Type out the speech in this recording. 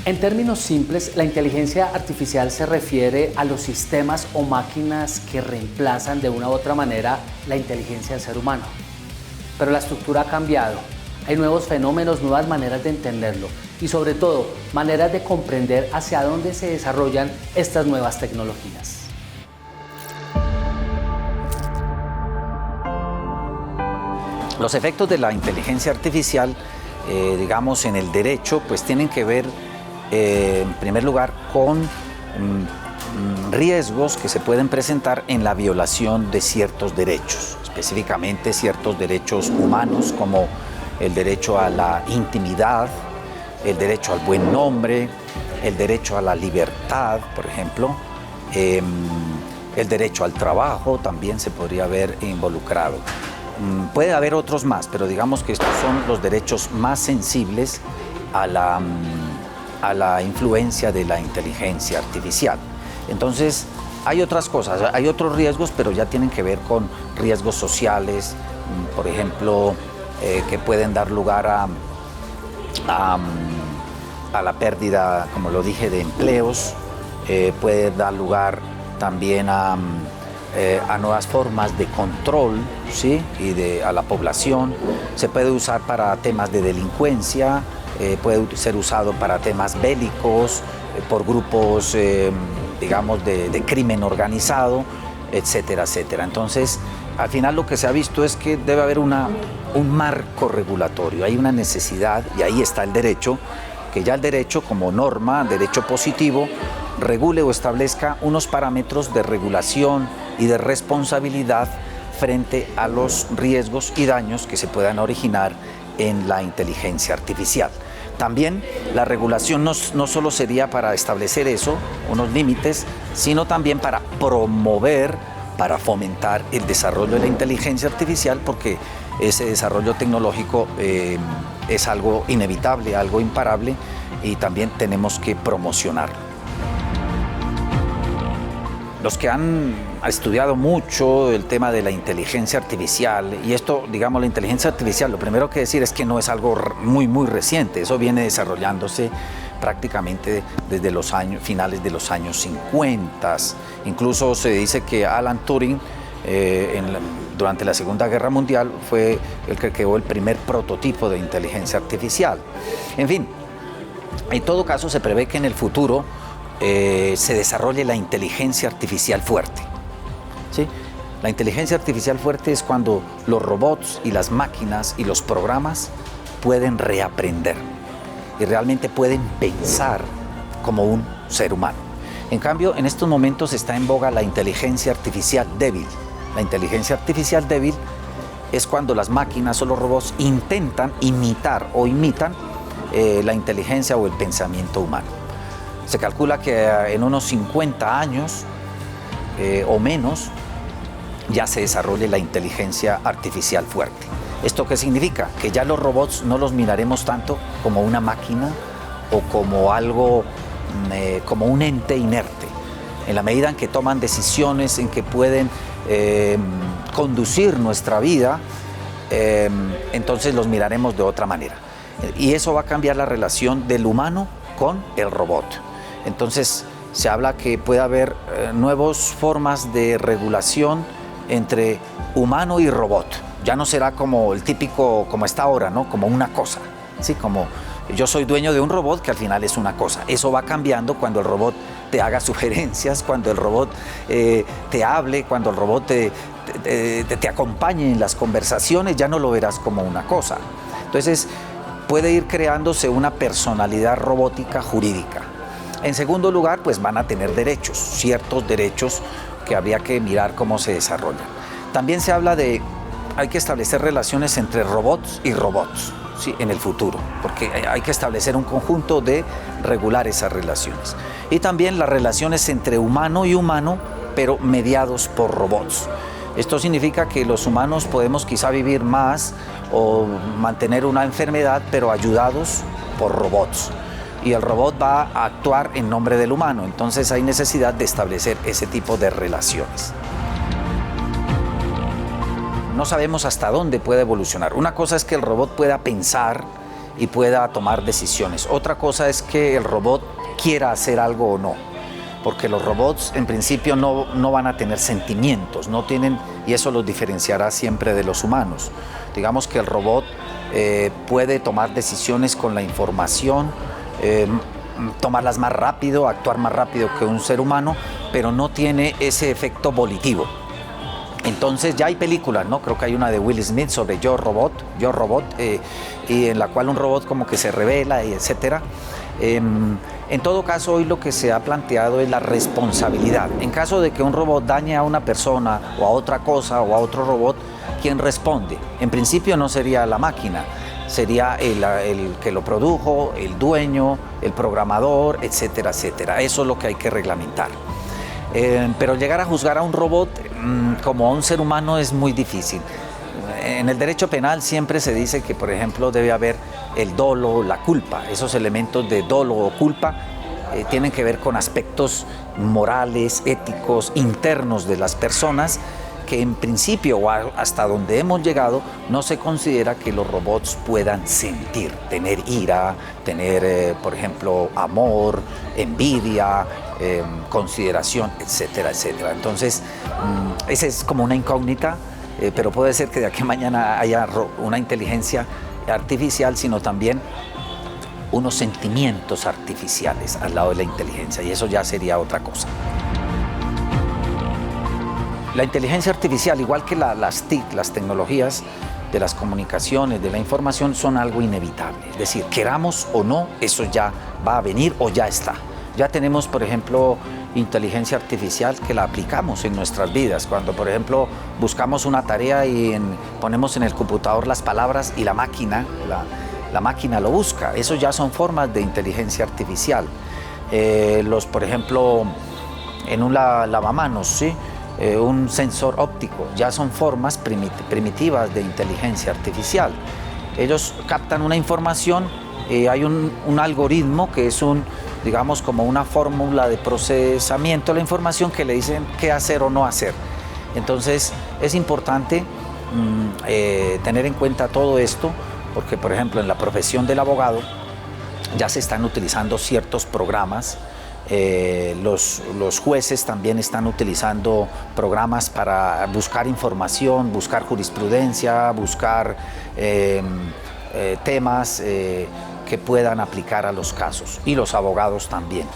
En términos simples, la inteligencia artificial se refiere a los sistemas o máquinas que reemplazan de una u otra manera la inteligencia del ser humano. Pero la estructura ha cambiado. Hay nuevos fenómenos, nuevas maneras de entenderlo y sobre todo maneras de comprender hacia dónde se desarrollan estas nuevas tecnologías. Los efectos de la inteligencia artificial, digamos, en el derecho, pues tienen que ver, en primer lugar, con riesgos que se pueden presentar en la violación de ciertos derechos, específicamente ciertos derechos humanos como el derecho a la intimidad, el derecho al buen nombre, el derecho a la libertad, por ejemplo, el derecho al trabajo también se podría ver involucrado. Puede haber otros más, pero digamos que estos son los derechos más sensibles a la influencia de la inteligencia artificial. Entonces, hay otras cosas, hay otros riesgos, pero ya tienen que ver con riesgos sociales, por ejemplo, que pueden dar lugar a la pérdida, como lo dije, de empleos, puede dar lugar también a nuevas formas de control, ¿sí? A la población. Se puede usar para temas de delincuencia, puede ser usado para temas bélicos, por grupos, digamos, de crimen organizado, etcétera, etcétera. Entonces, al final lo que se ha visto es que debe haber un marco regulatorio, hay una necesidad, y ahí está el derecho, que ya el derecho como norma, derecho positivo, regule o establezca unos parámetros de regulación y de responsabilidad frente a los riesgos y daños que se puedan originar en la inteligencia artificial. También la regulación no solo sería para establecer eso, unos límites, sino también para promover, para fomentar el desarrollo de la inteligencia artificial, porque ese desarrollo tecnológico es algo inevitable, algo imparable, y también tenemos que promocionarlo. Los que han estudiado mucho el tema de la inteligencia artificial, y esto, digamos, la inteligencia artificial, lo primero que decir es que no es algo muy reciente, eso viene desarrollándose prácticamente desde los finales de los años 50. Incluso se dice que Alan Turing, durante la Segunda Guerra Mundial, fue el que creó el primer prototipo de inteligencia artificial. En fin, en todo caso se prevé que en el futuro se desarrolle la inteligencia artificial fuerte, ¿sí? La inteligencia artificial fuerte es cuando los robots y las máquinas y los programas pueden reaprender y realmente pueden pensar como un ser humano. En cambio, en estos momentos está en boga la inteligencia artificial débil. La inteligencia artificial débil es cuando las máquinas o los robots intentan imitar o imitan la inteligencia o el pensamiento humano. Se calcula que en unos 50 años o menos ya se desarrolle la inteligencia artificial fuerte. ¿Esto qué significa? Que ya los robots no los miraremos tanto como una máquina o como algo, como un ente inerte. En la medida en que toman decisiones, en que pueden conducir nuestra vida, entonces los miraremos de otra manera. Y eso va a cambiar la relación del humano con el robot. Entonces se habla que puede haber nuevas formas de regulación entre humano y robot. Ya no será como el típico, como está ahora, ¿no? Como una cosa, ¿sí? Como yo soy dueño de un robot que al final es una cosa. Eso va cambiando cuando el robot te haga sugerencias, cuando el robot te hable, cuando el robot te acompañe en las conversaciones, ya no lo verás como una cosa. Entonces puede ir creándose una personalidad robótica jurídica. En segundo lugar, pues van a tener derechos, ciertos derechos que habría que mirar cómo se desarrollan. También se habla de, hay que establecer relaciones entre robots y robots, ¿sí? En el futuro, porque hay que establecer un conjunto de regular esas relaciones. Y también las relaciones entre humano y humano, pero mediados por robots. Esto significa que los humanos podemos quizá vivir más o mantener una enfermedad, pero ayudados por robots. Y el robot va a actuar en nombre del humano, entonces hay necesidad de establecer ese tipo de relaciones. No sabemos hasta dónde puede evolucionar. Una cosa es que el robot pueda pensar y pueda tomar decisiones. Otra cosa es que el robot quiera hacer algo o no, porque los robots en principio no van a tener sentimientos, no tienen, y eso los diferenciará siempre de los humanos. Digamos que el robot puede tomar decisiones con la información, tomarlas más rápido, actuar más rápido que un ser humano, pero no tiene ese efecto volitivo. Entonces ya hay películas, ¿no? Creo que hay una de Will Smith sobre Yo Robot, y en la cual un robot como que se revela, y etcétera. En todo caso, hoy lo que se ha planteado es la responsabilidad. En caso de que un robot dañe a una persona o a otra cosa o a otro robot, ¿quién responde? En principio no sería la máquina, sería el que lo produjo, el dueño, el programador, etcétera, etcétera. Eso es lo que hay que reglamentar. Pero llegar a juzgar a un robot como a un ser humano es muy difícil. En el derecho penal siempre se dice que, por ejemplo, debe haber el dolo, la culpa. Esos elementos de dolo o culpa tienen que ver con aspectos morales, éticos, internos de las personas, que en principio, o hasta donde hemos llegado, no se considera que los robots puedan sentir, tener ira, tener, por ejemplo, amor, envidia, consideración, etcétera, etcétera. Entonces, esa es como una incógnita, pero puede ser que de aquí a mañana haya una inteligencia artificial, sino también unos sentimientos artificiales al lado de la inteligencia, y eso ya sería otra cosa. La inteligencia artificial, igual que las TIC, las tecnologías de las comunicaciones, de la información, son algo inevitable. Es decir, queramos o no, eso ya va a venir o ya está. Ya tenemos, por ejemplo, inteligencia artificial que la aplicamos en nuestras vidas. Cuando, por ejemplo, buscamos una tarea y ponemos en el computador las palabras y la máquina lo busca. Eso ya son formas de inteligencia artificial. Por ejemplo, en un lavamanos, ¿sí? Un sensor óptico, ya son formas primitivas de inteligencia artificial. Ellos captan una información, hay un algoritmo que es digamos, como una fórmula de procesamiento de la información que le dicen qué hacer o no hacer. Entonces es importante tener en cuenta todo esto, porque, por ejemplo, en la profesión del abogado ya se están utilizando ciertos programas. Los jueces también están utilizando programas para buscar información, buscar jurisprudencia, buscar temas que puedan aplicar a los casos, y los abogados también.